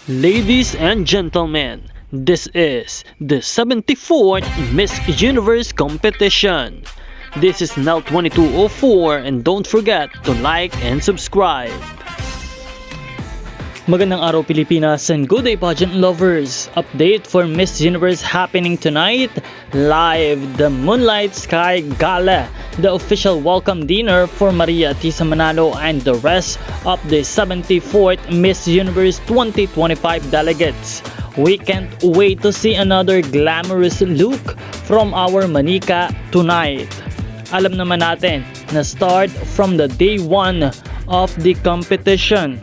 Ladies and gentlemen, this is the 74th Miss Universe competition. This is Nell 2204 and don't forget to like and subscribe. Magandang araw Pilipinas and good day pageant lovers. Update for Miss Universe happening tonight. Live, the Moonlight Sky Gala, the official welcome dinner for Maria Atisa Manalo and the rest of the 74th Miss Universe 2025 delegates. We can't wait to see another glamorous look from our Manika tonight. Alam naman natin na start from the day 1 of the competition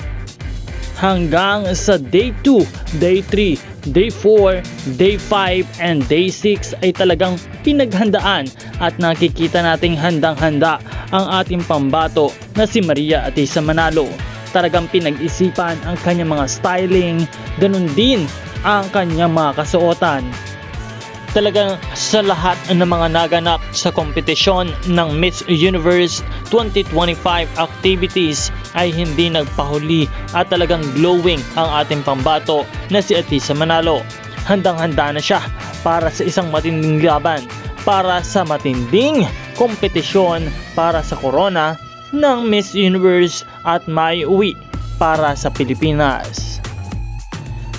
hanggang sa day 2, day 3, day 4, day 5, and day 6 ay talagang pinaghandaan at nakikita nating handang-handa ang ating pambato na si Maria Atisa Manalo. Talagang pinag-isipan ang kanyang mga styling, ganun din ang kanyang mga kasuotan. Talagang sa lahat ng mga naganap sa kompetisyon ng Miss Universe 2025 activities ay hindi nagpahuli at talagang glowing ang ating pambato na si Atisa Manalo. Handang-handa na siya para sa isang matinding laban, para sa matinding kompetisyon para sa corona ng Miss Universe at may uwi para sa Pilipinas.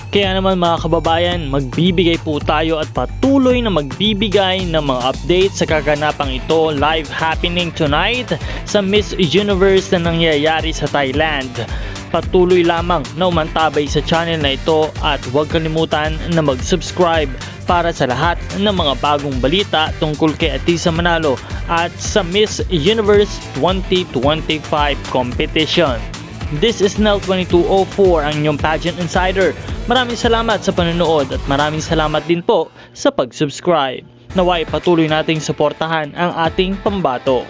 Kaya naman mga kababayan, magbibigay po tayo at patuloy na magbibigay ng mga update sa kaganapang ito live happening tonight sa Miss Universe na nangyayari sa Thailand. Patuloy lamang na umantabay sa channel na ito at huwag kalimutan na mag-subscribe para sa lahat ng mga bagong balita tungkol kay Atisa Manalo at sa Miss Universe 2025 competition. This is Nell 2204, ang inyong pageant insider. Maraming salamat sa panonood at maraming salamat din po sa pag-subscribe. Naway patuloy nating suportahan ang ating pambato.